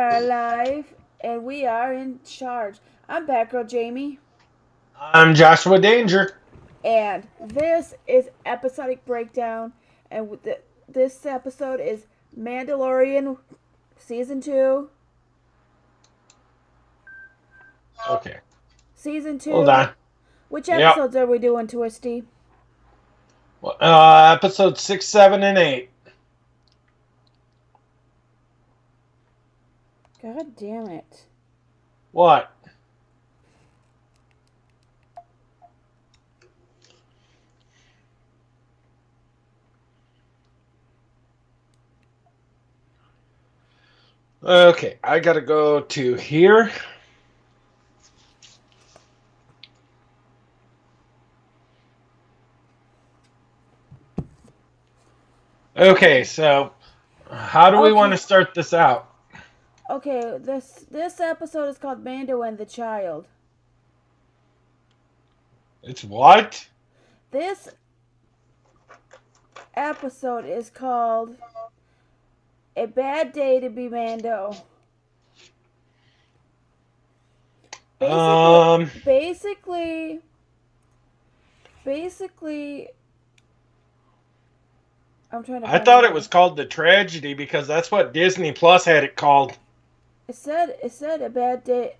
are live, and we are in charge. I'm Batgirljamie, I'm Joshua Danger. and this is Episodic Breakdown, and this episode is Mandalorian Season 2. Okay. Season 2. Hold on. Which Yep. episodes are we doing, Twisty? Episodes 6, 7, and 8. God damn it. What? Okay, I gotta go to here. Okay, so how do we want to start this out? Okay, this episode is called Mando and the Child. It's what? This episode is called A Bad Day to Be Mando. Basically, I'm trying to. I thought it was called The Tragedy because that's what Disney Plus had it called. It said A Bad Day.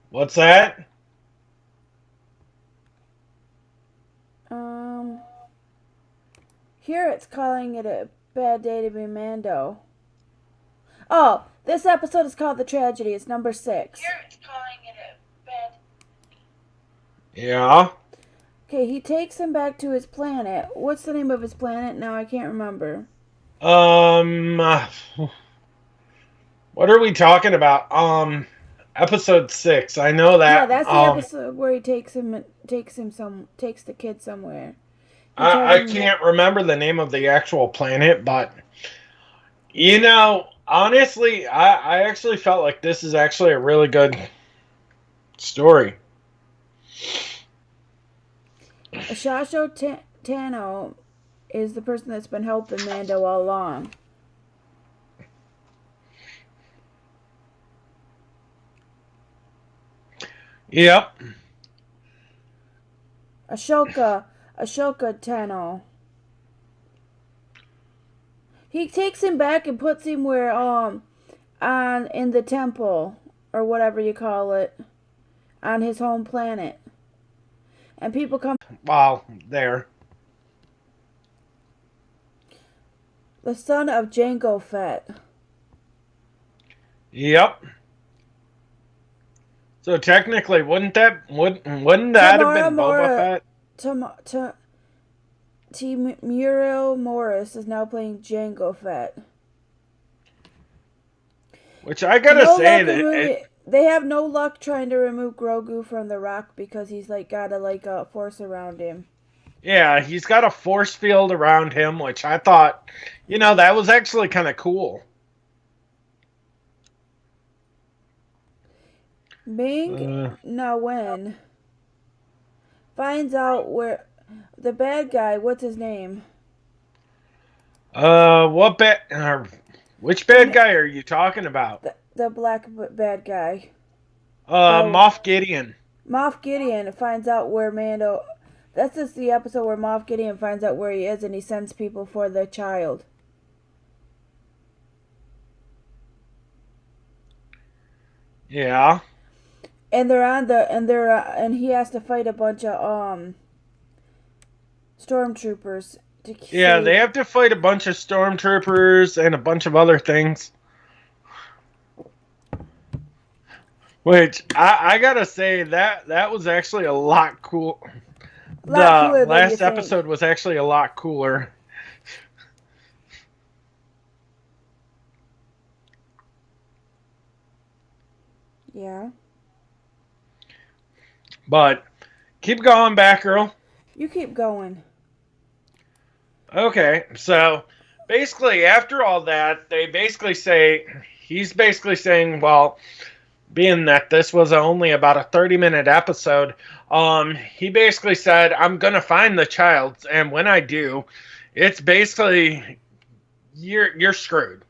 What's that? Here it's calling it A Bad Day to Be Mando. Oh, this episode is called The Tragedy. It's number 6. Here it's calling it a bad. Yeah. Okay, he takes him back to his planet. What's the name of his planet? Now I can't remember. What are we talking about? Episode 6. I know that. Yeah, that's the episode where he takes the kid somewhere. I can't remember the name of the actual planet, but honestly, I actually felt like this is actually a really good story. Shasho Tano is the person that's been helping Mando all along. Yep. Ashoka Tano. He takes him back and puts him where in the temple or whatever you call it, on his home planet. And people come. Wow, there. The son of Jango Fett. Yep. So technically, wouldn't that have been Boba Fett? Muriel Morris is now playing Jango Fett. Which I gotta say that they have no luck trying to remove Grogu from the rock because he's got a force around him. Yeah, he's got a force field around him, which I thought, that was actually kind of cool. Ming Na Wen finds out where the bad guy, what's his name? Which bad guy are you talking about? The black bad guy. Moff Gideon. Moff Gideon finds out where Mando. That's just the episode where Moff Gideon finds out where he is and he sends people for the child. Yeah. And he has to fight a bunch of stormtroopers. They have to fight a bunch of stormtroopers and a bunch of other things. Which I gotta say that was actually a lot cool. The last episode was actually a lot cooler. Yeah. But keep going, Batgirl. You keep going. Okay, so basically after all that, he's basically saying, well, being that this was only about a 30-minute episode, he basically said, I'm going to find the child, and when I do, it's basically, you're screwed,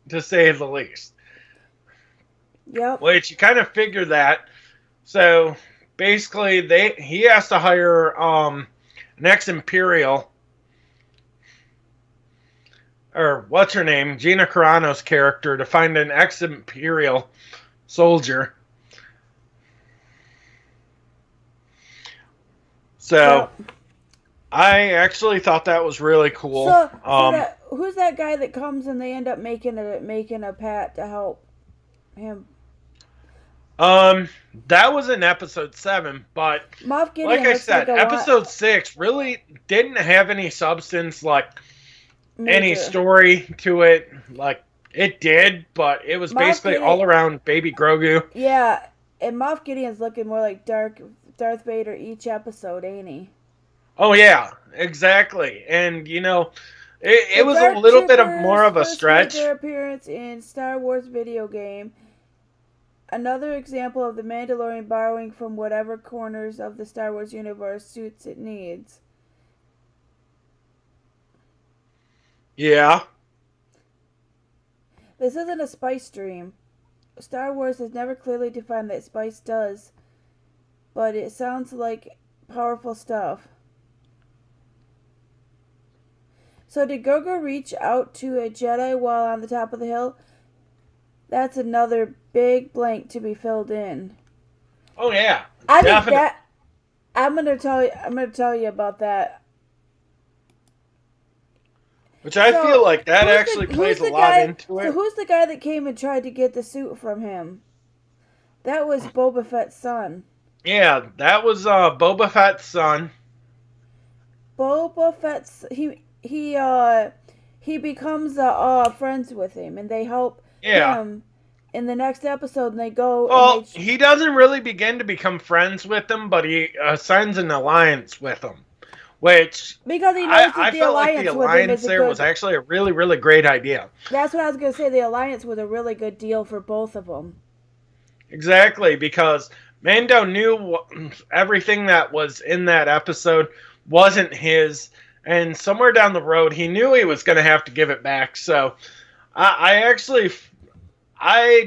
to say the least. Yep. Which you kind of figure that. So basically, he has to hire an ex-Imperial, or what's her name, Gina Carano's character, to find an ex-Imperial soldier. So I actually thought that was really cool. Who's that guy that comes and they end up making a pact to help him? That was in episode 7, but like I said, episode 6 really didn't have any substance, like any story to it. Like, it did, but it was basically all around Baby Grogu. Yeah, and Moff Gideon's looking more like Darth Vader each episode, ain't he? Oh yeah, exactly. And it was a little bit of more of a stretch. Their appearance in Star Wars video game. Another example of the Mandalorian borrowing from whatever corners of the Star Wars universe suits it needs. Yeah. This isn't a spice dream. Star Wars has never clearly defined that spice does, but it sounds like powerful stuff. So did Grogu reach out to a Jedi while on the top of the hill? That's another big blank to be filled in. Oh yeah, I think that I'm gonna tell you about that. Which I feel like that actually plays a lot into it. So who's the guy that came and tried to get the suit from him? That was Boba Fett's son. Yeah, that was Boba Fett's son. Boba Fett's he becomes friends with him, and they help him in the next episode. And they go. Well, he doesn't really begin to become friends with him, but he signs an alliance with him. Which, because he knows I felt like the alliance there was actually a really, really great idea. That's what I was going to say. The alliance was a really good deal for both of them. Exactly, because Mando knew everything that was in that episode wasn't his, and somewhere down the road, he knew he was going to have to give it back. So, I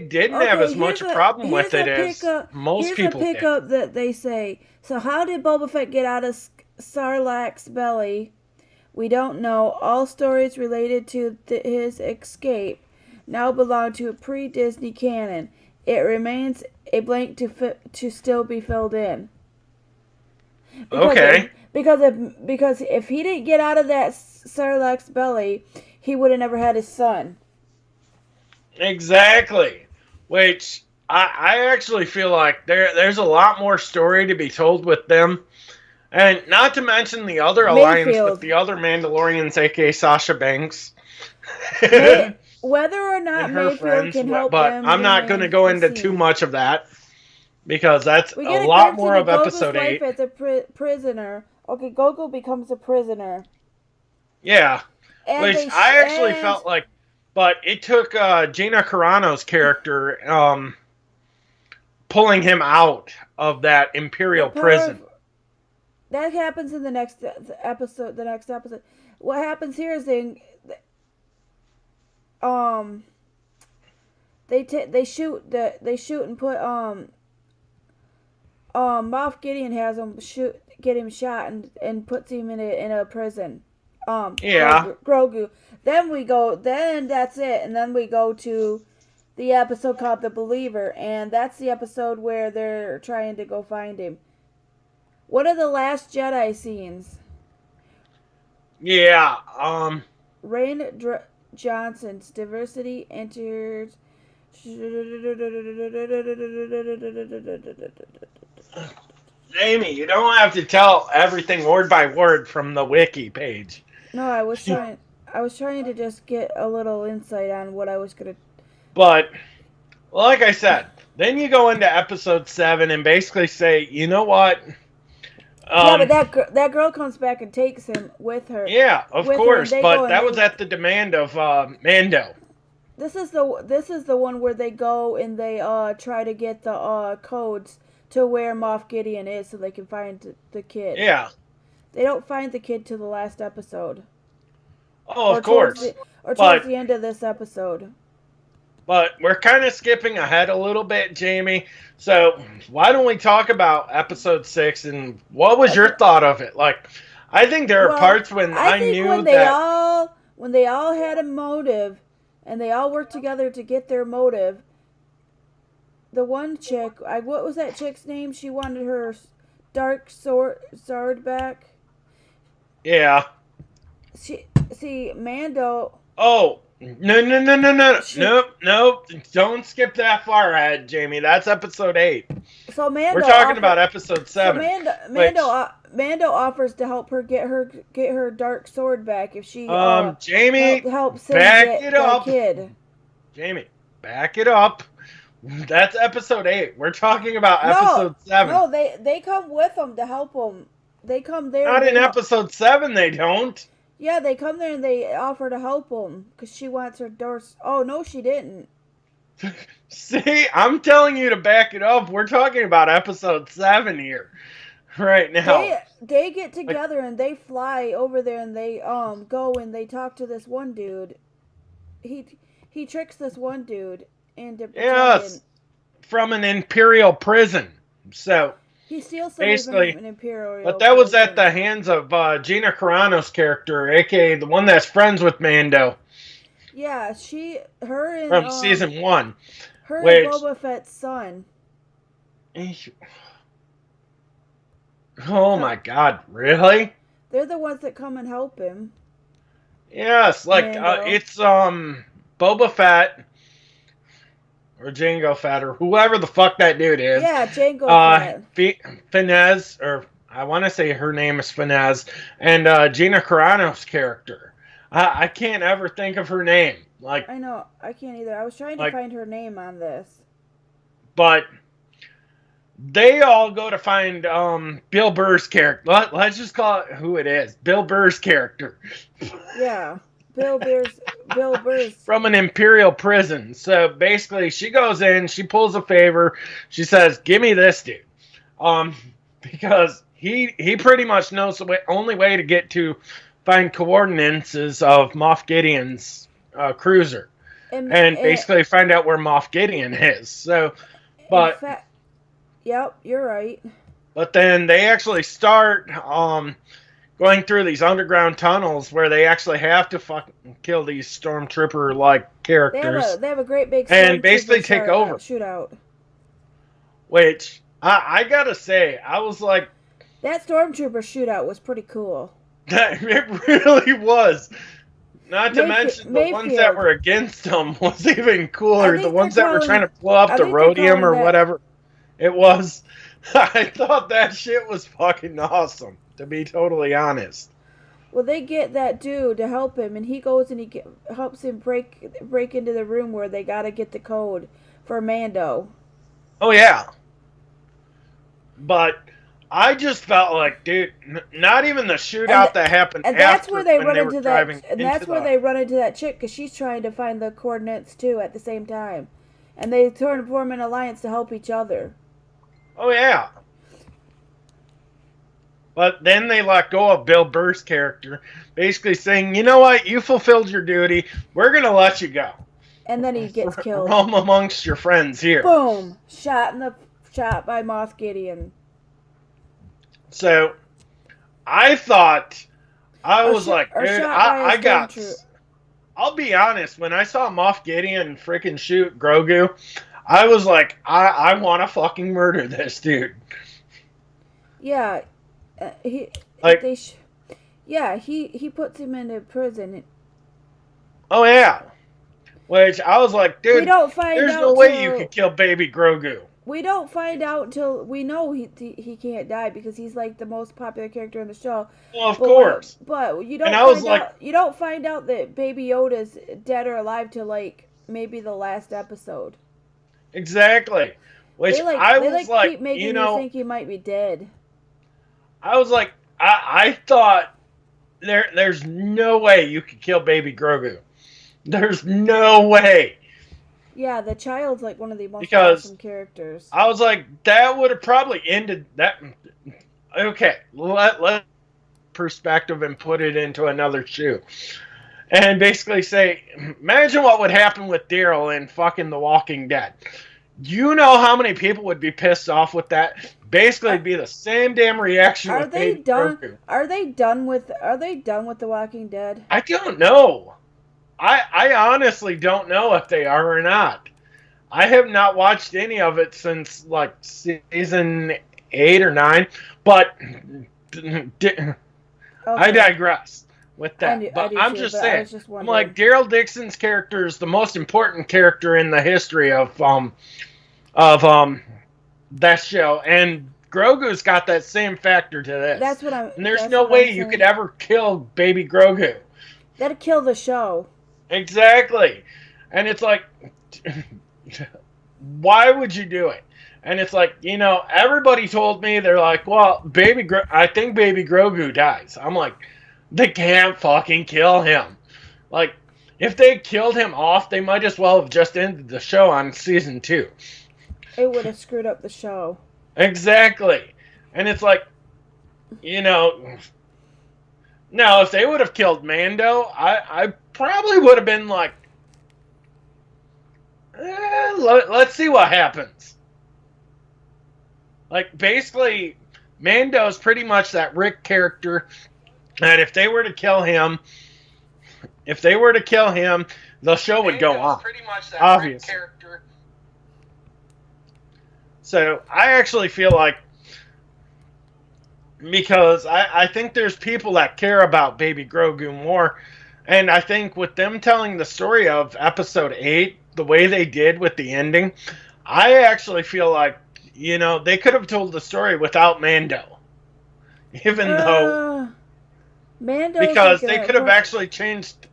didn't have as much a problem with it as most people did. Here's a pickup that they say. So how did Boba Fett get out of Sarlacc's belly? We don't know. All stories related to his escape now belong to a pre-Disney canon. It remains a blank to still be filled in. Because if he didn't get out of that Sarlacc's belly, he would have never had his son. Exactly. Which I actually feel like there's a lot more story to be told with them. And not to mention the other alliance with the other Mandalorians, aka Sasha Banks. Whether or not Mayfield can help them. But I'm not going to go into too much of that, because that's a lot more of episode 8. As a prisoner. Okay, Grogu becomes a prisoner. Yeah. Which I actually felt like, but it took Gina Carano's character pulling him out of that Imperial prison. That happens in the next episode. What happens here is they shoot and put Moff Gideon has him get him shot and puts him in a prison. Grogu. Then that's it, and then we go to the episode called The Believer, and that's the episode where they're trying to go find him. What are the Last Jedi scenes? Yeah, Rain Johnson's diversity enters. Amy, you don't have to tell everything word by word from the wiki page. No, I was trying to just get a little insight on what I was gonna. But, like I said, then you go into episode 7 and basically say, you know what? Yeah, but that girl comes back and takes him with her. Yeah, of course, but that was at the demand of Mando. This is the one where they go and they try to get the codes to where Moff Gideon is so they can find the kid. Yeah. They don't find the kid till the last episode. Oh, of course. Towards the end of this episode. But we're kind of skipping ahead a little bit, Jamie. So why don't we talk about episode 6 and what was your thought of it? Like, I think there are parts when I knew when they all had a motive and they all worked together to get their motive. The one chick, what was that chick's name? She wanted her dark sword back. Yeah. Mando. Oh, no. Nope. Don't skip that far ahead, Jamie. That's episode 8. So Mando. We're talking about episode 7. So Mando offers to help her get her dark sword back if she Jamie, help back it up. Kid. Jamie, back it up. That's episode 8. We're talking about episode 7. No, they come with them to help them. They come there. Not in episode 7, they don't. Yeah, they come there and they offer to help them because she wants her doors. Oh, no, she didn't. See, I'm telling you to back it up. We're talking about episode 7 here right now. They get together and they fly over there and they go and they talk to this one dude. He tricks this one dude into yes, from an Imperial prison. So he steals something from an Imperial but that was at the hands of Gina Carano's character, aka the one that's friends with Mando. Yeah, her and from season 1. Her and Boba Fett's son. Oh my God, really? They're the ones that come and help him. Yes, like it's Boba Fett or Jango Fett or whoever the fuck that dude is. Yeah, Jango Fett. Finez, or I want to say her name is Finez, and Gina Carano's character. I can't ever think of her name. Like, I know, I can't either. I was trying to find her name on this. But they all go to find Bill Burr's character. Let's just call it who it is. Bill Burr's character. Yeah. Bill Burr's. From an Imperial prison. So basically, she goes in, she pulls a favor. She says, give me this dude. Because he pretty much knows the only way to get to find coordinates of Moff Gideon's cruiser. And basically find out where Moff Gideon is. So, but... Yep, you're right. But then they actually start going through these underground tunnels where they actually have to fucking kill these stormtrooper-like characters. They have a great big and basically take over. Shootout. Which, I gotta say, I was like... That stormtrooper shootout was pretty cool. It really was. Not to mention the ones that were against them was even cooler. The ones that were trying to blow up the rhodium or whatever it was. I thought that shit was fucking awesome, to be totally honest. Well, they get that dude to help him, and he goes and helps him break into the room where they gotta get the code for Mando. Oh, yeah. But I just felt like, dude, not even the shootout that happened and that's where they run into that. And that's where they run into that chick because she's trying to find the coordinates too at the same time, and they form an alliance to help each other. Oh yeah. But then they let go of Bill Burr's character, basically saying, you know what, you fulfilled your duty, we're gonna let you go. And then he gets killed. Roam amongst your friends here. Boom! Shot by Moff Gideon. So, I thought, was like, dude, I got... I'll be honest, when I saw Moff Gideon freaking shoot Grogu, I was like, I want to fucking murder this dude. Yeah. He puts him into prison. Oh, yeah. Which, I was like, dude, there's no way you could kill baby Grogu. We don't find out until we know he can't die because he's like the most popular character in the show. Well, of course. But you don't find out that Baby Yoda's dead or alive till like maybe the last episode. Exactly. Which I was like, keep making you think he might be dead. I was like, I thought there's no way you could kill baby Grogu. There's no way. Yeah, the child's like one of the most awesome characters. I was like, that would have probably ended that. Okay, let perspective and put it into another shoe. And basically say, imagine what would happen with Daryl in fucking The Walking Dead. You know how many people would be pissed off with that? Basically, it'd be the same damn reaction. Are they done? Grogu. Are they done with The Walking Dead? I don't know. I honestly don't know if they are or not. I have not watched any of it since like season 8 or 9. But okay. I digress with that. I'm just saying. I'm like, Daryl Dixon's character is the most important character in the history of that show, and Grogu's got that same factor to this. That's what I'm. And there's no way you could ever kill Baby Grogu. That'd kill the show. Exactly, and it's like, why would you do it? And it's like, everybody told me, they're like, well, I think Baby Grogu dies. I'm like, they can't fucking kill him. Like, if they killed him off, they might as well have just ended the show on season 2. It would have screwed up the show. Exactly. And it's like, no, if they would have killed Mando, I probably would have been like, let's see what happens. Like, basically, Mando's pretty much that Rick character that if they were to kill him, the show would go on. Pretty much that obviously. Rick character. So, I actually feel like, because I think there's people that care about Baby Grogu more, and I think with them telling the story of Episode 8, the way they did with the ending, I actually feel like, they could have told the story without Mando. Even though... Mando, because they could have actually changed...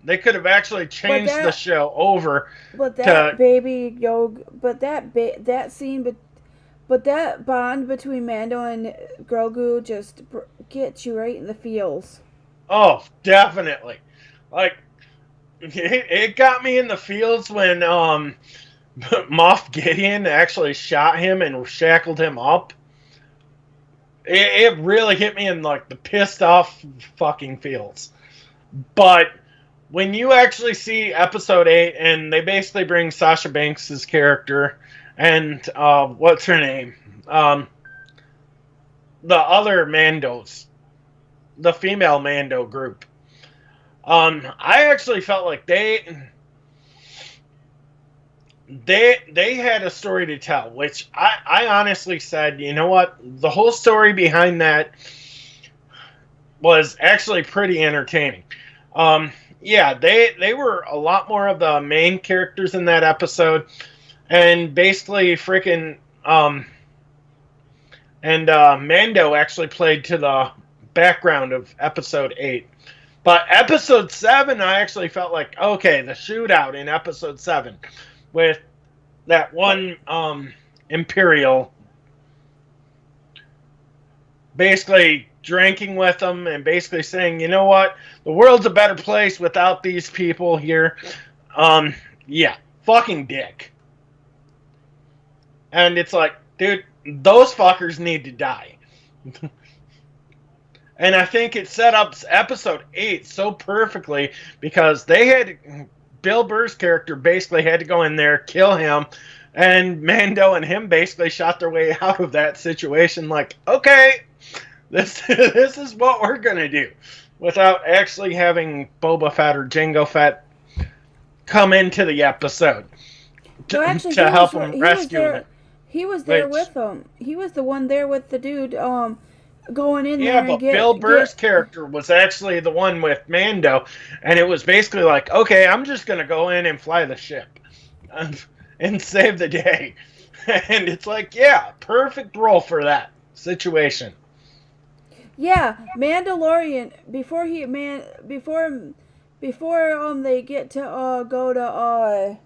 They could have actually changed the show over. But that that scene, but that bond between Mando and Grogu just gets you right in the feels. Oh, definitely. Like, it got me in the feels when Moff Gideon actually shot him and shackled him up. It really hit me in like the pissed off fucking feels. But when you actually see Episode 8 and they basically bring Sasha Banks' character and what's her name? The other Mandos. The female Mando group. I actually felt like they had a story to tell, which I honestly said, you know what? The whole story behind that was actually pretty entertaining. Yeah, they were a lot more of the main characters in that episode, and basically freaking Mando actually played to the background of Episode 8. But Episode 7, I actually felt like, okay, the shootout in Episode 7 with that one Imperial basically drinking with them and basically saying, you know what, the world's a better place without these people here. Yeah, fucking dick. And it's like, dude, those fuckers need to die. And I think it set up Episode 8 so perfectly because they had... Bill Burr's character basically had to go in there, kill him, and Mando and him basically shot their way out of that situation like, okay, this is what we're going to do. Without actually having Boba Fett or Jango Fett come into the episode to help him rescue him. He was there with them. He was the one there with the dude going in there. Yeah, but Bill Burr's character was actually the one with Mando, and it was basically like, okay, I'm just going to go in and fly the ship and save the day. And it's like, yeah, perfect role for that situation. Yeah, Mandalorian, before they get to go to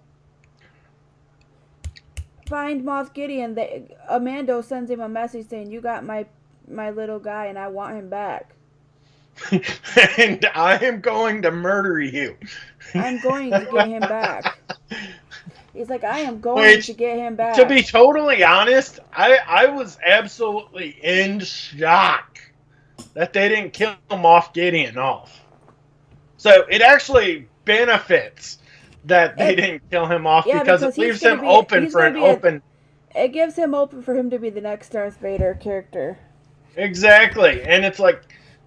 find Moff Gideon, Mando sends him a message saying, you got my little guy and I want him back. And I am going to murder you. I'm going to get him back. He's like, I am going to get him back. To be totally honest, I was absolutely in shock that they didn't kill Moff Gideon off. So it actually benefits that they didn't kill him off because it leaves him open for an open... It gives him open for him to be the next Darth Vader character. Exactly. And it's like,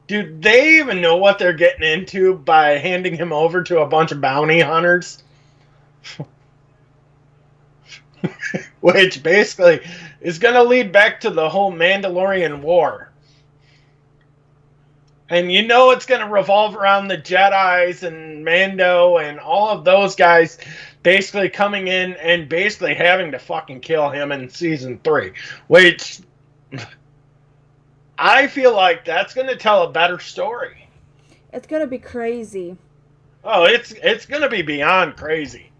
do they even know what they're getting into by handing him over to a bunch of bounty hunters? Which basically is going to lead back to the whole Mandalorian war. And you know it's going to revolve around the Jedis and Mando and all of those guys basically coming in and basically having to fucking kill him in Season 3. Which, I feel like that's going to tell a better story. It's going to be crazy. Oh, it's going to be beyond crazy.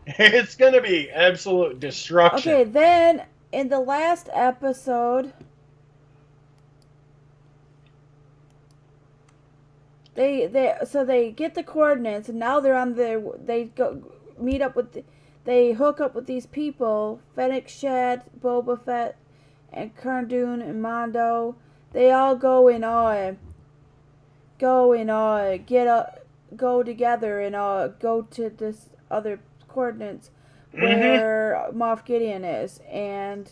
It's going to be absolute destruction. Okay, then in the last episode, they get the coordinates, and now they're on they hook up with these people, Fennec Shand, Boba Fett, and Cardoon and Mando. They all go together and go to this other coordinates where Moff Gideon is, and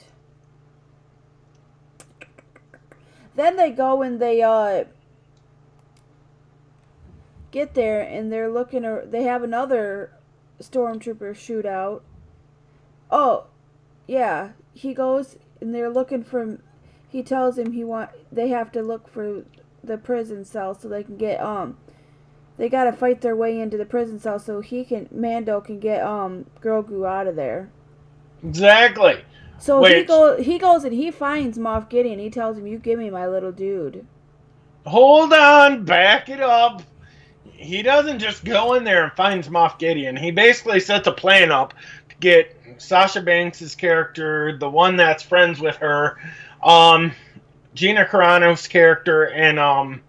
then they go and they get there, and they're looking. They have another stormtrooper shootout. Oh, yeah, he goes and they're looking for. He tells him they have to look for the prison cell so they can get They gotta fight their way into the prison cell so Mando can get Grogu out of there. Exactly. So he goes and he finds Moff Gideon. He tells him, "You give me my little dude." Hold on, back it up. He doesn't just go in there and finds Moff Gideon. He basically sets a plan up to get Sasha Banks' character, the one that's friends with her, Gina Carano's character, and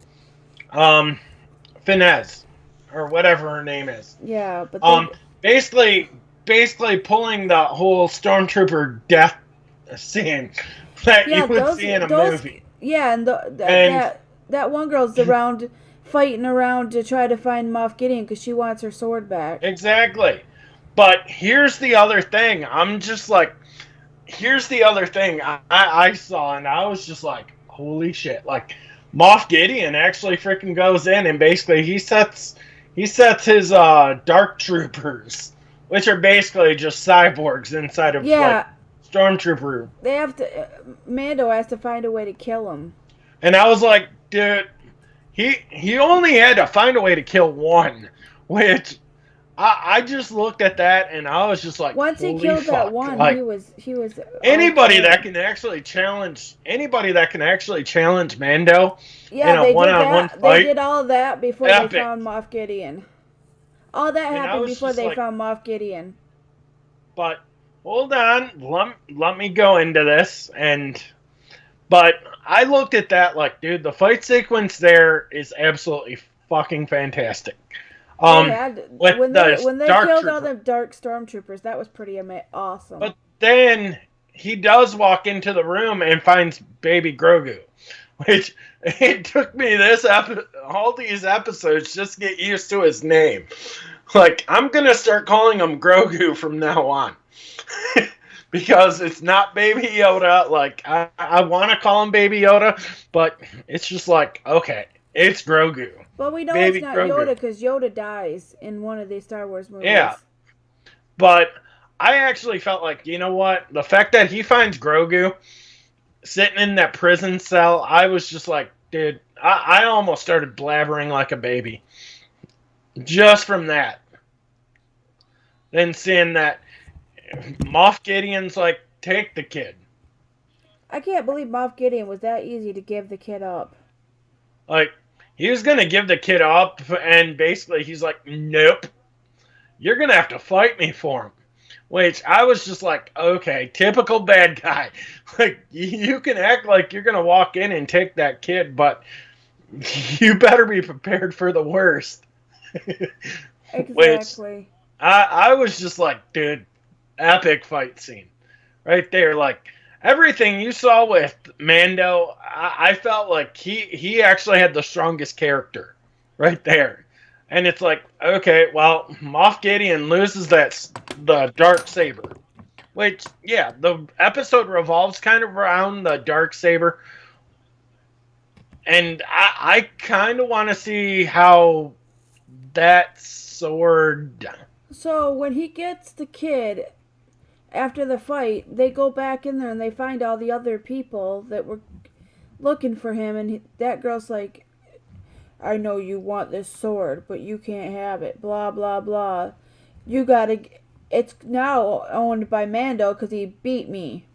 Finesse, or whatever her name is. Yeah, but basically pulling the whole Stormtrooper death scene that you would see in a movie. Yeah, and that one girl's around fighting around to try to find Moff Gideon because she wants her sword back. Exactly. But here's the other thing. Here's the other thing I saw, and I was just like, holy shit. Like, Moff Gideon actually freaking goes in and basically he sets his dark troopers, which are basically just cyborgs inside of stormtrooper. Mando has to find a way to kill him. And I was like, dude, he only had to find a way to kill one, which I just looked at that and I was just like, once he killed that one, like, he was anybody that can actually challenge Mando in a one-on-one fight. They did all of that before they found Moff Gideon. All that happened before they found Moff Gideon. But hold on, let me go into this, but I looked at that like, dude, the fight sequence there is absolutely fucking fantastic. When they killed all the dark stormtroopers, that was pretty awesome. But then he does walk into the room and finds baby Grogu, which it took me all these episodes just to get used to his name. Like, I'm gonna start calling him Grogu from now on. Because it's not Baby Yoda. Like, I want to call him Baby Yoda, but it's just like, okay, it's Grogu. Well, we know Baby it's not Grogu. Yoda because Yoda dies in one of the Star Wars movies. Yeah. But I actually felt like, you know what? The fact that he finds Grogu sitting in that prison cell, I was just like, dude, I almost started blabbering like a baby. Just from that. Then seeing that Moff Gideon's like, take the kid. I can't believe Moff Gideon was that easy to give the kid up. Like, he was going to give the kid up, and basically he's like, nope. You're going to have to fight me for him. Which I was just like, okay, typical bad guy. Like, you can act like you're going to walk in and take that kid, but you better be prepared for the worst. Exactly. Which I was just like, dude, epic fight scene. Right there. Like, everything you saw with Mando, I felt like he actually had the strongest character. Right there. And it's like, okay, well, Moff Gideon loses the dark saber. Which, yeah, the episode revolves kind of around the dark saber. And I kind of want to see how that sword... So, when he gets the kid, after the fight, they go back in there and they find all the other people that were looking for him. And that girl's like, I know you want this sword, but you can't have it. Blah, blah, blah. You gotta... It's now owned by Mando because he beat me.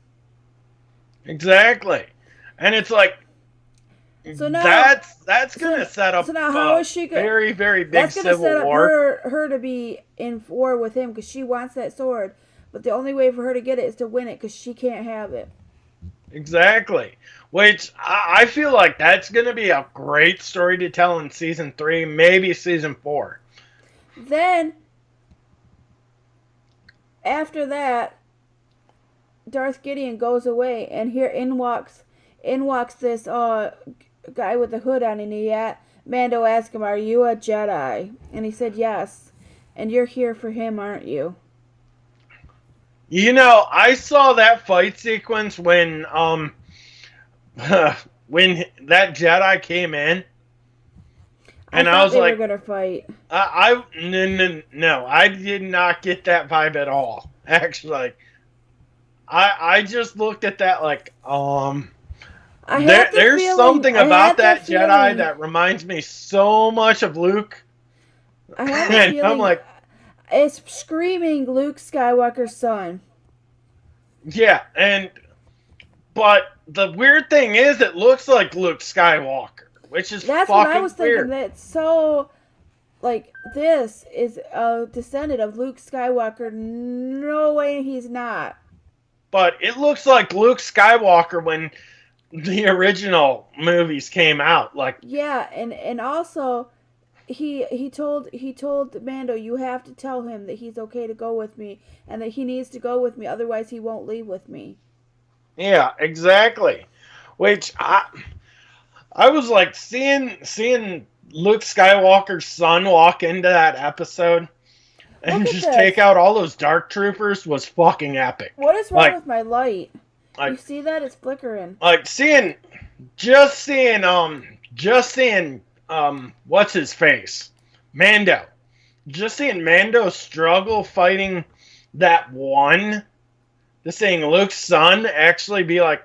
Exactly. And it's like... So now, that's going to set up how is she very, very big civil war. That's going to set up her to be in war with him because she wants that sword. But the only way for her to get it is to win it because she can't have it. Exactly. Which I feel like that's going to be a great story to tell in Season 3, maybe Season 4. Then, after that, Darth Gideon goes away and here in walks this guy with the hood on, and Mando asked him, "Are you a Jedi?" And he said, "Yes." And you're here for him, aren't you? You know, I saw that fight sequence when when that Jedi came in, and I was like, "They were gonna fight." No, I did not get that vibe at all. Actually, I just looked at that like, there's something about that Jedi that reminds me so much of Luke. I have a feeling I'm like, it's screaming Luke Skywalker's son. Yeah, but the weird thing is it looks like Luke Skywalker, which is that's fucking what I was thinking. Weird. That's so, like, this is a descendant of Luke Skywalker. No way he's not. But it looks like Luke Skywalker when the original movies came out. Like, yeah, and also he told Mando, you have to tell him that he's okay to go with me and that he needs to go with me, otherwise he won't leave with me. Yeah, exactly. Which I was like seeing Luke Skywalker's son walk into that episode and just take out all those dark troopers was fucking epic. What is wrong with my light? You see that? It's flickering. Like seeing what's his face? Mando. Just seeing Mando struggle fighting that one. Just seeing Luke's son actually be like,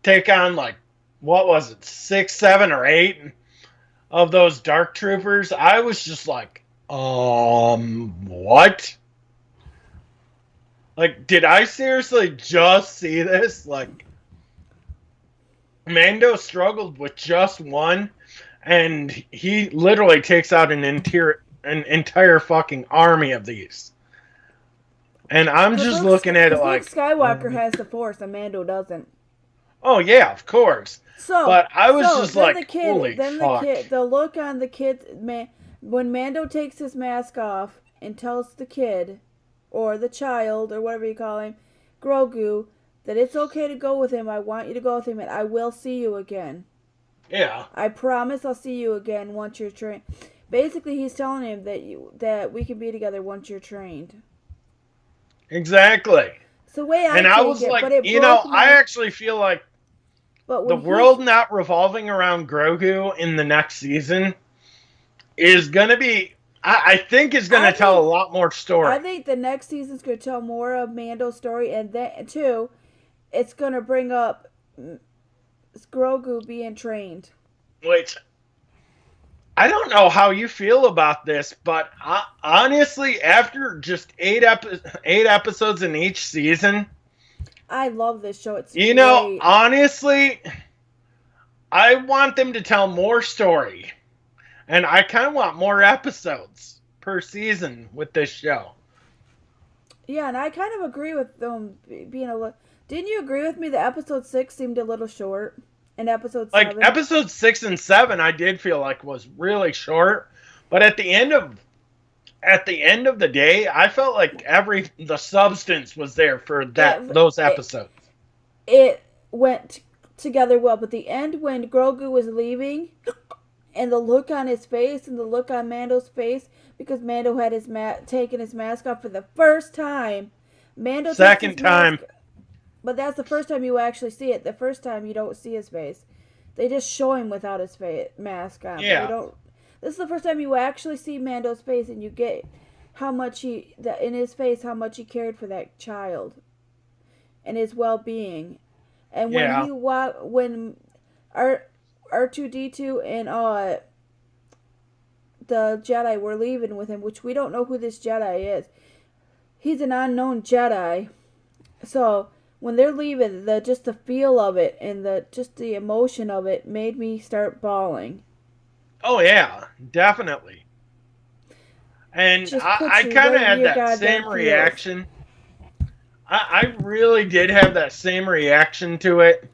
take on like, what was it, 6, 7, or 8 of those dark troopers. I was just like, what? Like, did I seriously just see this? Like, Mando struggled with just one, and he literally takes out an entire fucking army of these. And I'm just looking at it like... Luke Skywalker has the Force, and Mando doesn't. Oh, yeah, of course. But I was just like, holy fuck. The look on the kid... when Mando takes his mask off and tells the kid, or the child, or whatever you call him, Grogu, that it's okay to go with him, I want you to go with him, and I will see you again. Yeah. I promise I'll see you again once you're trained. Basically, he's telling him that we can be together once you're trained. Exactly. It's the way I and I was like, I actually feel like the world not revolving around Grogu in the next season is going to be, I think is going to tell a lot more story. I think the next season's going to tell more of Mando's story, and then, too, it's going to bring up Grogu being trained. Which, I don't know how you feel about this, but honestly, after just 8 episodes in each season, I love this show. It's great. Honestly, I want them to tell more story, and I kind of want more episodes per season with this show. Yeah, and I kind of agree with them being a little. Didn't you agree with me that episode 6 seemed a little short? in episode 7. Like, episode 6 and 7, I did feel like was really short. But at the end of the day, I felt like the substance was there for those episodes. It went together well, but the end when Grogu was leaving, and the look on his face and the look on Mando's face, because Mando had taken his mask off for the first time. Mando second time. But that's the first time you actually see it. The first time you don't see his face. They just show him without his mask on. Yeah. This is the first time you actually see Mando's face, and you get how much in his face, how much he cared for that child and his well-being. And when R2D2 and the Jedi were leaving with him, which we don't know who this Jedi is. He's an unknown Jedi. So when they're leaving, just the feel of it and the emotion of it made me start bawling. Oh yeah, definitely. And I kind of had that same reaction. I really did have that same reaction to it,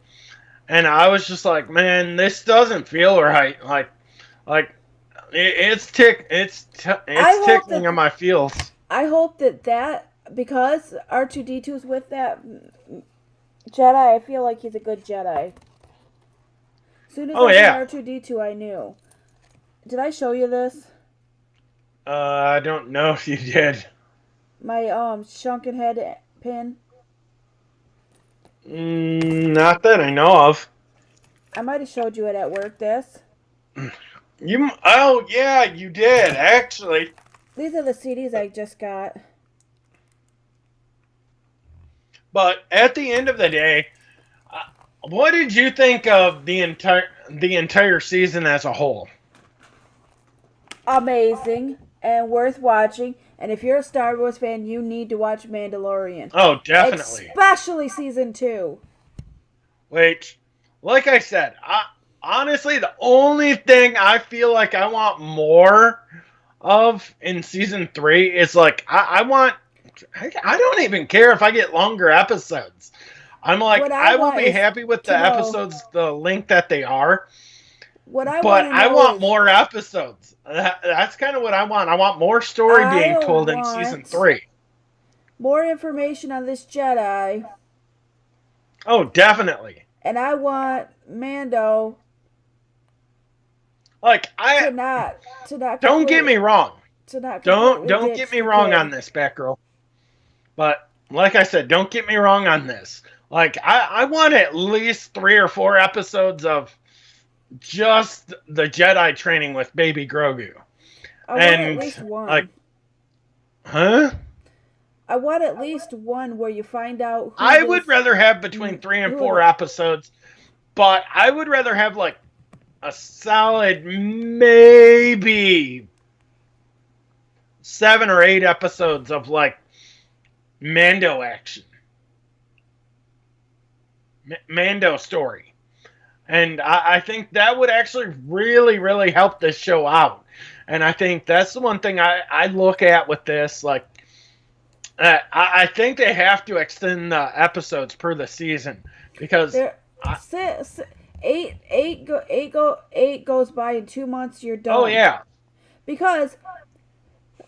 and I was just like, man, this doesn't feel right. Like it's tickling on my feels. I hope that because R2D2's with that Jedi, I feel like he's a good Jedi. As soon as I saw R2D2, I knew. Did I show you this? I don't know if you did. My shrunken head pin. Not that I know of. I might have showed you it at work. This. Oh yeah, you did actually. These are the CDs I just got. But at the end of the day, what did you think of the entire season as a whole? Amazing and worth watching. And if you're a Star Wars fan, you need to watch Mandalorian. Oh, definitely. Especially season 2. Which, like I said, honestly, the only thing I feel like I want more of in season 3 is like, I don't even care if I get longer episodes. I'm like, I will be happy with the episodes, the length that they are. But I want more episodes. That's kind of what I want. I want more story being told in season 3. More information on this Jedi. Oh, definitely. And I want Mando. Like to not. Don't get me wrong. Don't get me wrong on this, Batgirl. But like I said, don't get me wrong on this. Like I want at least 3 or 4 episodes of just the Jedi training with baby Grogu. I want at least one. Like, huh? I want at least one where you find out. I would rather have between 3 and 4 episodes, but I would rather have like a solid maybe 7 or 8 episodes of like Mando action, Mando story. And I think that would actually really, really help this show out. And I think that's the one thing I look at with this. Like, I think they have to extend the episodes per the season. Because... 8 goes by in 2 months, you're done. Oh, yeah. Because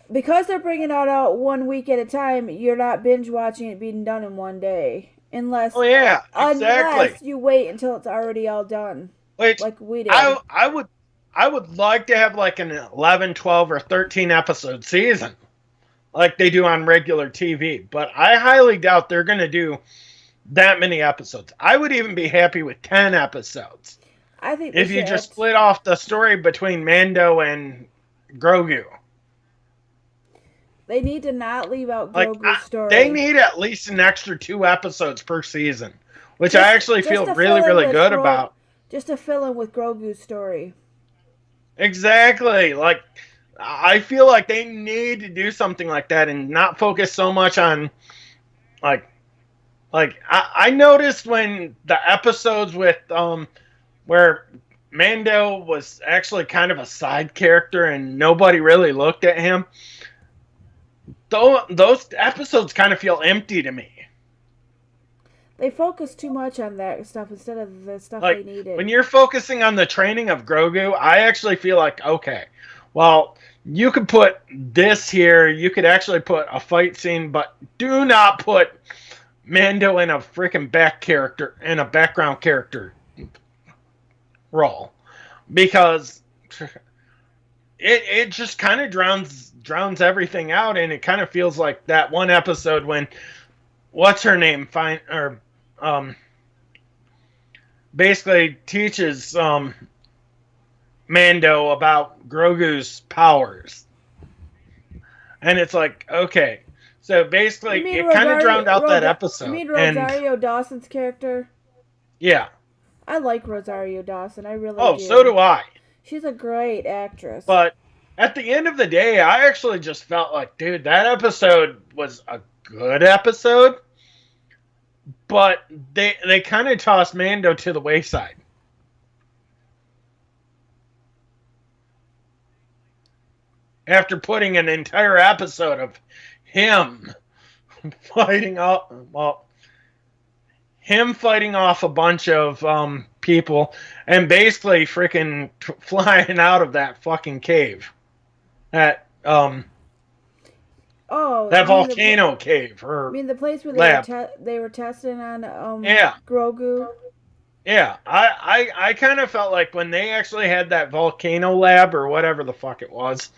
they're bringing it out 1 week at a time, you're not binge watching it being done in 1 day. Unless you wait until it's already all done. Which like we did. I would like to have like an 11, 12, or 13 episode season. Like they do on regular TV. But I highly doubt they're going to do that many episodes. I would even be happy with 10 episodes. I think if you just split off the story between Mando and Grogu. They need to not leave out Grogu's story. They need at least an extra 2 episodes per season, which I actually feel really, really good about. Just to fill in with Grogu's story. Exactly. Like, I feel like they need to do something like that and not focus so much on, like I noticed when the episodes with, where Mando was actually kind of a side character and nobody really looked at him. Those episodes kind of feel empty to me. They focus too much on that stuff instead of the stuff they needed. When you're focusing on the training of Grogu, I actually feel like, okay, well, you could put this here. You could actually put a fight scene, but do not put Mando in a freaking background character role, because it just kind of drowns everything out, and it kind of feels like that one episode when what's her name basically teaches Mando about Grogu's powers, and it's like, okay, so basically it kind of drowned out that episode. You mean Rosario Dawson's character? Yeah, I like Rosario Dawson. I really do. Oh, so do I. She's a great actress. But at the end of the day, I actually just felt like, dude, that episode was a good episode, but they kind of tossed Mando to the wayside. After putting an entire episode of him fighting off a bunch of people and basically freaking flying out of that fucking cave. That volcano cave. I mean the place where they were testing on Grogu? Yeah, I kind of felt like when they actually had that volcano lab or whatever the fuck it was,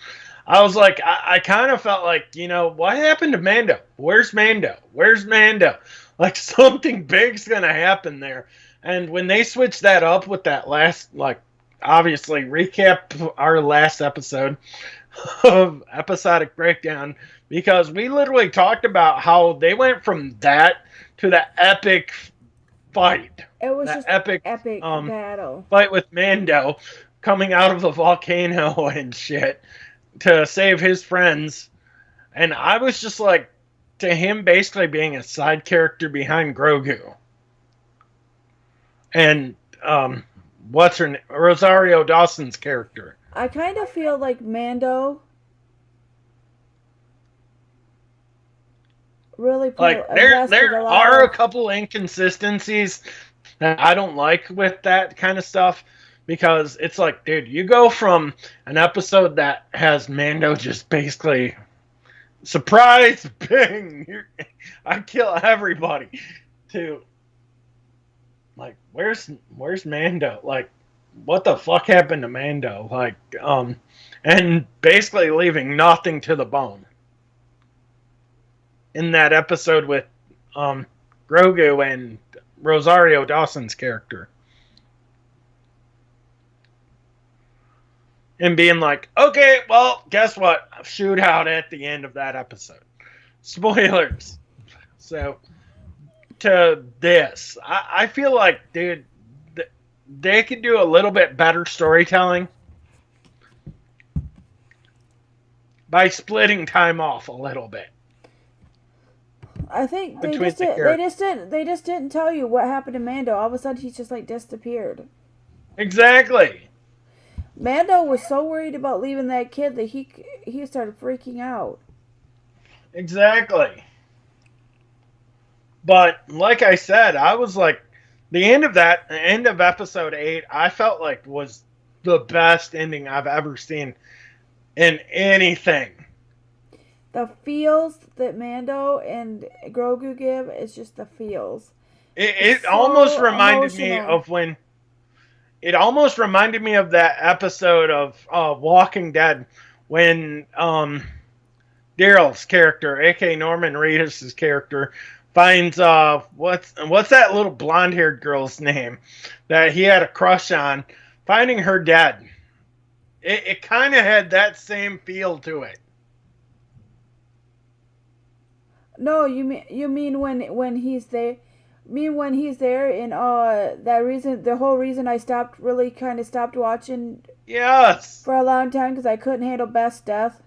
I was like, I kind of felt like, you know, what happened to Mando? Where's Mando? Where's Mando? Like, something big's going to happen there. And when they switched that up with that last, like, obviously, recap our last episode of Episodic Breakdown, because we literally talked about how they went from that to the epic fight. It was just epic battle. Fight with Mando coming out of the volcano and shit to save his friends. And I was just like, to him basically being a side character behind Grogu. And what's her name? Rosario Dawson's character. I kind of feel like Mando really there are a couple inconsistencies that I don't like with that kind of stuff, because it's like, dude, you go from an episode that has Mando just basically surprise, bang, I kill everybody, to like, where's Mando? Like, what the fuck happened to Mando? Like, and basically leaving nothing to the bone. In that episode with Grogu and Rosario Dawson's character. And being like, okay, well, guess what? Shootout at the end of that episode. Spoilers. So, to this, I feel like, dude, they could do a little bit better storytelling by splitting time off a little bit. I think they just didn't tell you what happened to Mando. All of a sudden, he's just like disappeared. Exactly. Mando was so worried about leaving that kid that he started freaking out. Exactly. But like I said, I was like, the end of episode 8, I felt like was the best ending I've ever seen in anything. The feels that Mando and Grogu give is just the feels. It almost reminded me of when... It almost reminded me of that episode of Walking Dead when Daryl's character, a.k.a. Norman Reedus' character, finds what's that little blonde-haired girl's name that he had a crush on, finding her dead. It kind of had that same feel to it. No, you mean when he's there? When he's there, and the whole reason I stopped watching. Yes. For a long time, because I couldn't handle Beth's death.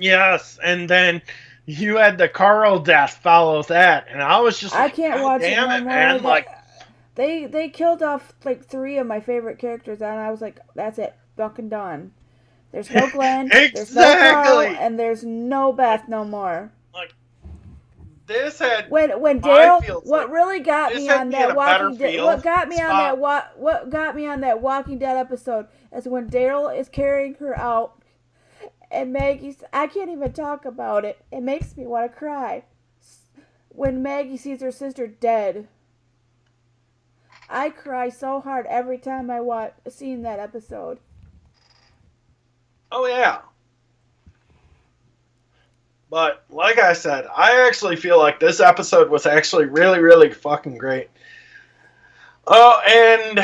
Yes, and then you had the Carl death follow that, and I was just like, I can't watch it no more. Man. Like, they killed off like 3 of my favorite characters, and I was like, that's it, fucking done. There's no Glenn, exactly. There's no Carl, and there's no Beth no more. this had when Daryl. What really got me on that Walking Dead? What got me on that Walking Dead episode is when Daryl is carrying her out, and Maggie's. I can't even talk about it. It makes me want to cry. When Maggie sees her sister dead, I cry so hard every time I seen that episode. Oh yeah. But, like I said, I actually feel like this episode was actually really, really fucking great. Oh, and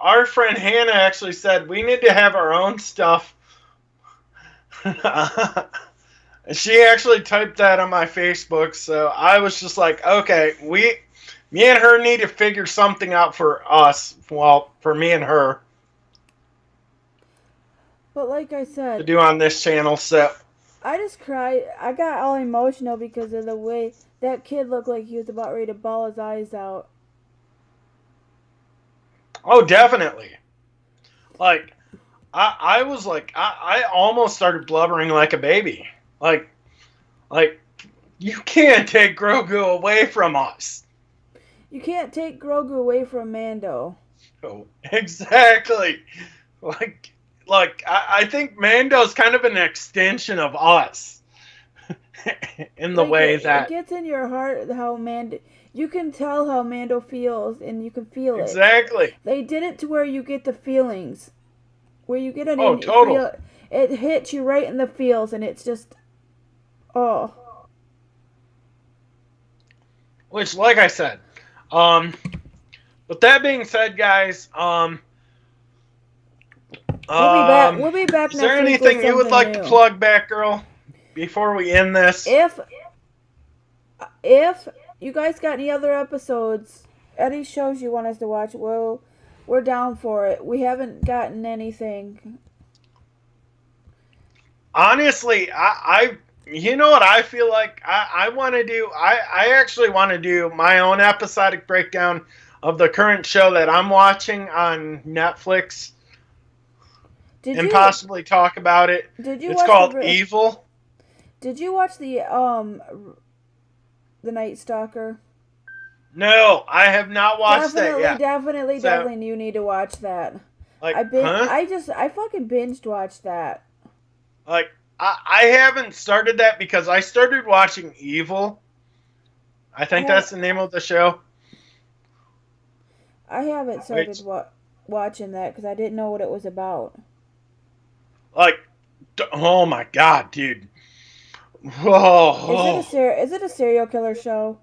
our friend Hannah actually said we need to have our own stuff. She actually typed that on my Facebook, so I was just like, okay, me and her need to figure something out for us. Well, for me and her. But like I said, to do on this channel, so... I just cried. I got all emotional because of the way that kid looked like he was about ready to bawl his eyes out. Oh, definitely. Like, I was like, I almost started blubbering like a baby. Like, you can't take Grogu away from us. You can't take Grogu away from Mando. Oh, exactly. Like, I think Mando's kind of an extension of us. In the way that... It gets in your heart how Mando... You can tell how Mando feels, and you can feel it. Exactly. They did it to where you get the feelings. Where you get an... Oh, total. It hits you right in the feels, and it's just... Oh. Which, like I said... with that being said, guys... We'll be back next week. Is there anything you would like to plug, Batgirl, before we end this? If you guys got any other episodes, any shows you want us to watch, we're down for it. We haven't gotten anything. Honestly, you know what I feel like I want to do? I actually want to do my own episodic breakdown of the current show that I'm watching on Netflix. Possibly talk about it. It's called Evil. Did you watch the Night Stalker? No, I have not watched that yet. Definitely, you need to watch that. Like, I fucking binged watched that. Like, I haven't started that because I started watching Evil. I think that's the name of the show. I haven't started watching that because I didn't know what it was about. Like, oh my god, dude. Whoa. Is it a serial killer show?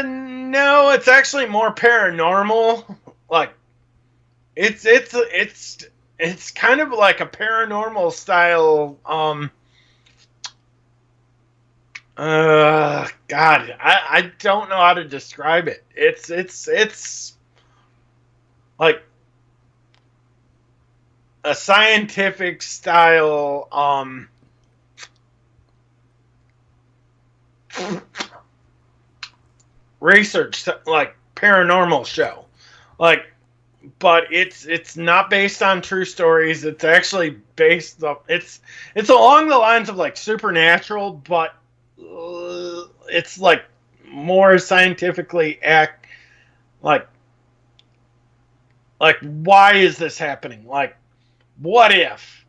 No, it's actually more paranormal. Like, it's kind of like a paranormal style. God, I don't know how to describe it. It's like a scientific style research, like paranormal show, like, but it's not based on true stories. It's actually based on it's along the lines of like Supernatural, but it's like more scientifically like why is this happening? Like, what if?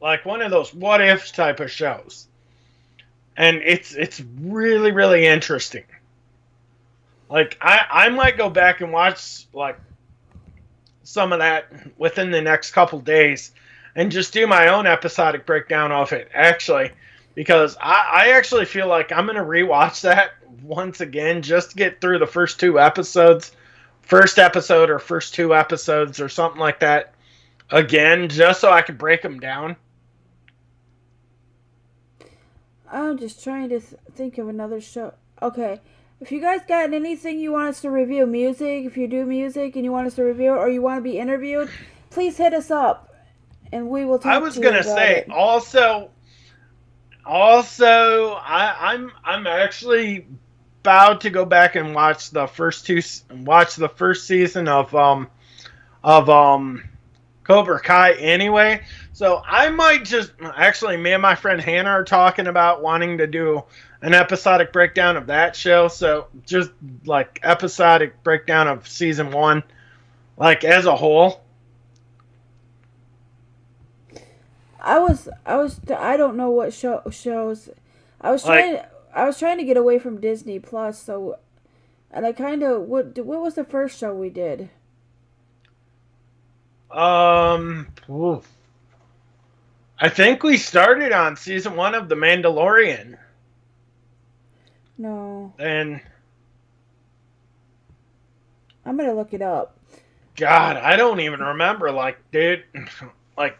Like one of those what if type of shows. And it's really, really interesting. Like, I might go back and watch like some of that within the next couple days and just do my own episodic breakdown of it, actually. Because I actually feel like I'm going to rewatch that once again just to get through the first two episodes. First episode or first two episodes or something like that again, just so I can break them down. I'm just trying to think of another show. Okay. If you guys got anything you want us to review, music, if you do music and you want us to review it or you want to be interviewed, please hit us up and we will talk to you about it. I was going to say, also, I'm actually about to go back and watch the first season of Cobra Kai anyway. So I might just, actually, me and my friend Hannah are talking about wanting to do an episodic breakdown of that show. So just like episodic breakdown of season 1, like as a whole. I don't know what shows. I was trying to get away from Disney Plus, so, and I kind of, what was the first show we did? Oof. I think we started on season 1 of The Mandalorian. No. And I'm gonna look it up. God, I don't even remember. Like, dude, like,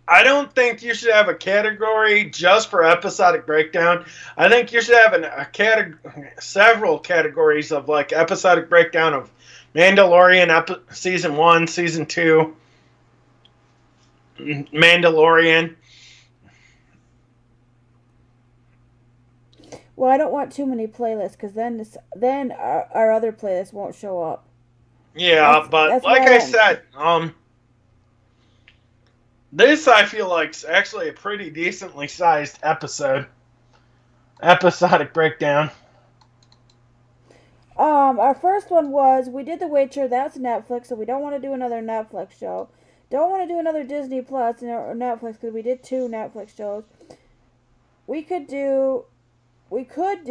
I don't think you should have a category just for episodic breakdown. I think you should have several categories of like episodic breakdown of Mandalorian season 1, season 2, Mandalorian. Well, I don't want too many playlists because then our other playlists won't show up. Yeah, but like I said, this I feel like is actually a pretty decently sized episodic breakdown. Our first one was, we did The Witcher. That's Netflix, so we don't want to do another Netflix show. Don't want to do another Disney Plus or Netflix because we did 2 Netflix shows. We could do. We did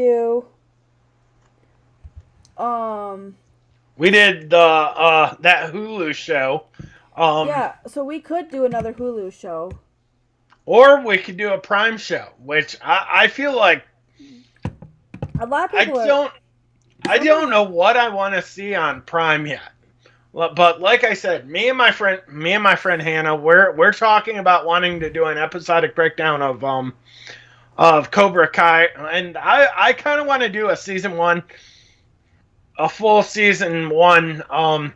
that Hulu show. Yeah, so we could do another Hulu show. Or we could do a Prime show, which I feel like a lot of people I don't know what I want to see on Prime yet. But like I said, me and my friend Hannah, we're talking about wanting to do an episodic breakdown of Cobra Kai, and I kind of want to do a season 1, a full season 1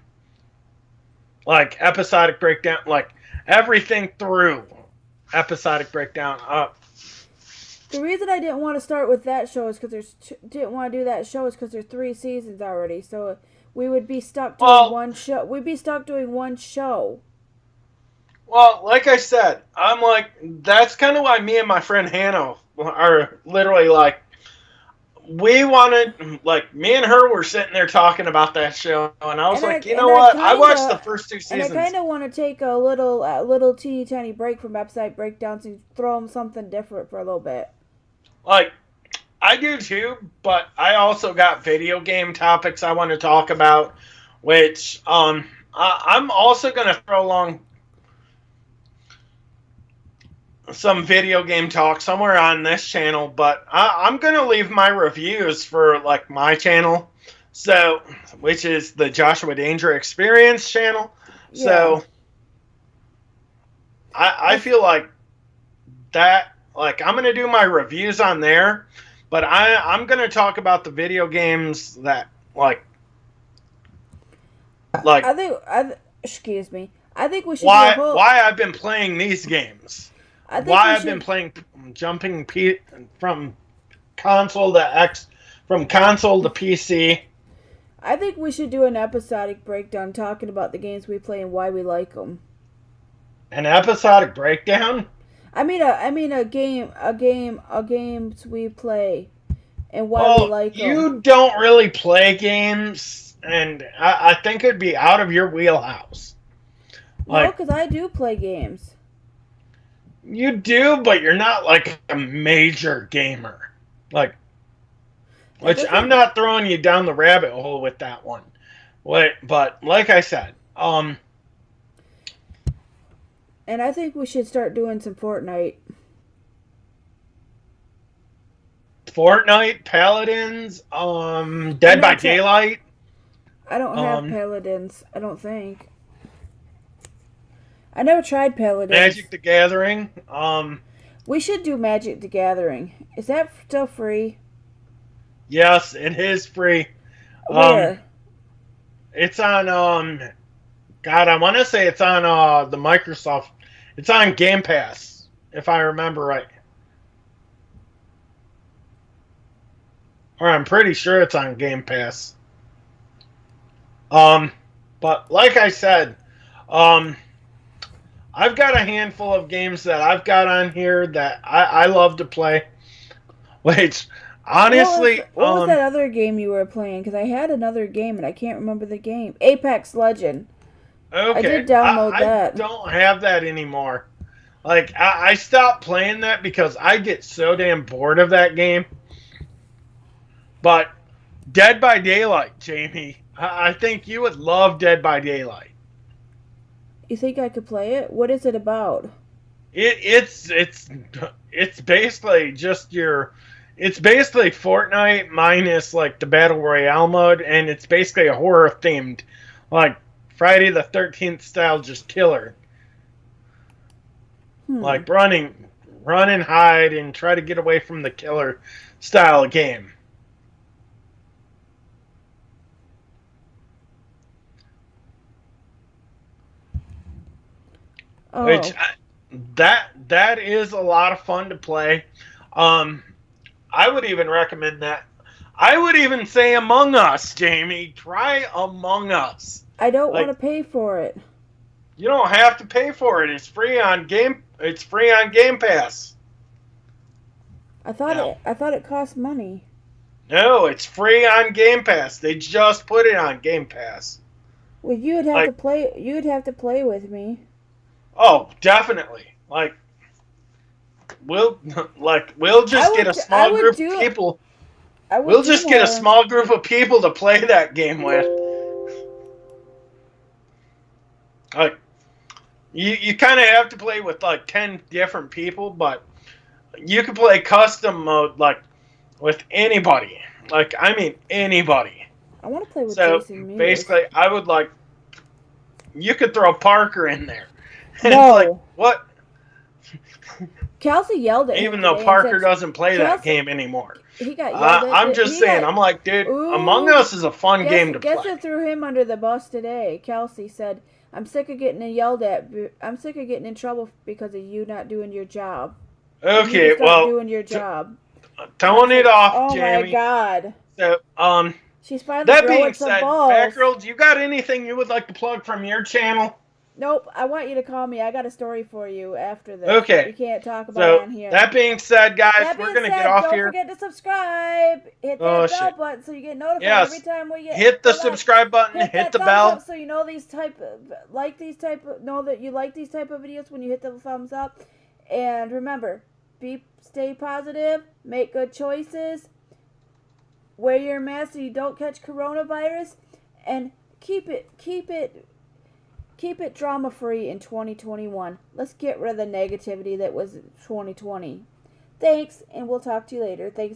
like episodic breakdown, like everything through episodic breakdown up. The reason I didn't want to start with that show is because didn't want to do that show is because there's 3 seasons already, so we would be stuck doing one show. We'd be stuck doing one show. Well, like I said, I'm like, that's kind of why me and my friend Hannah are literally like, we wanted, like, me and her were sitting there talking about that show, and I was like, you know what? I watched the first 2 seasons. And I kind of want to take a little teeny tiny break from episode breakdowns and throw them something different for a little bit. Like, I do too, but I also got video game topics I want to talk about, which I'm also going to throw along some video game talk somewhere on this channel, but I'm going to leave my reviews for, like, my channel, so, which is the Joshua DangerExp channel. Yeah. So, I feel like that, like, I'm going to do my reviews on there, but I'm going to talk about the video games that, like excuse me. I think we should why I've been playing these games. I've been playing jumping from console to PC. I think we should do an episodic breakdown talking about the games we play and why we like them. An episodic breakdown? I mean a games we play and why we like them. You don't really play games, and I think it'd be out of your wheelhouse. No, because I do play games. You do, but you're not like a major gamer. Like, which I'm not throwing you down the rabbit hole with that one. But like I said, and I think we should start doing some Fortnite. Paladins, Dead by Daylight. I don't have Paladins, I don't think. I never tried Paladins. Magic the Gathering. We should do Magic the Gathering. Is that still free? Yes, it is free. Where? It's on, God, I want to say it's on the Microsoft. It's on Game Pass, if I remember right. Or I'm pretty sure it's on Game Pass. But like I said, I've got a handful of games that I've got on here that I love to play. Which, honestly... What was that other game you were playing? Because I had another game and I can't remember the game. Apex Legend. Okay. I did download that. I don't have that anymore. Like, I stopped playing that because I get so damn bored of that game. But Dead by Daylight, Jamie. I think you would love Dead by Daylight. You think I could play it? What is it about? It's basically just it's basically Fortnite minus like the Battle Royale mode, and it's basically a horror themed, like Friday the 13th style, just killer. Like run and hide and try to get away from the killer style game. Oh. Which that is a lot of fun to play. I would even recommend that. I would even say Among Us, Jamie. Try Among Us. I don't want to pay for it. You don't have to pay for it. It's free on Game Pass. I thought it cost money. No, it's free on Game Pass. They just put it on Game Pass. Well, you'd have to play. You'd have to play with me. Oh, definitely. We'll just get a small group of people. We'll just get a small group of people to play that game with. You kind of have to play with 10 different people, but you can play custom mode with anybody. I mean anybody. I want to play with Jason Mewes. Basically, I would you could throw Parker in there. And no. It's what? Kelsey yelled at him. Even though Parker doesn't play that game anymore. He got yelled at. I'm just saying. I'm like, dude, Among Us is a fun game to play. Guess who threw him under the bus today? Kelsey said, I'm sick of getting yelled at. I'm sick of getting in trouble because of you not doing your job. Okay, well, doing your job. Tone it off, Jamie. Oh my God. So, she's finally that growing being some said, balls. Batgirl, do you got anything you would like to plug from your channel? Nope, I want you to call me. I got a story for you after this. Okay. We can't talk about it on here. That being said, guys, we're going to get off here. Don't forget to subscribe. Hit that bell button so you get notified every time we get... Hit the subscribe button, hit the bell. So you know know that you like these type of videos when you hit the thumbs up. And remember, stay positive, make good choices, wear your mask so you don't catch coronavirus, and keep it drama-free in 2021. Let's get rid of the negativity that was 2020. Thanks, and we'll talk to you later. Thanks.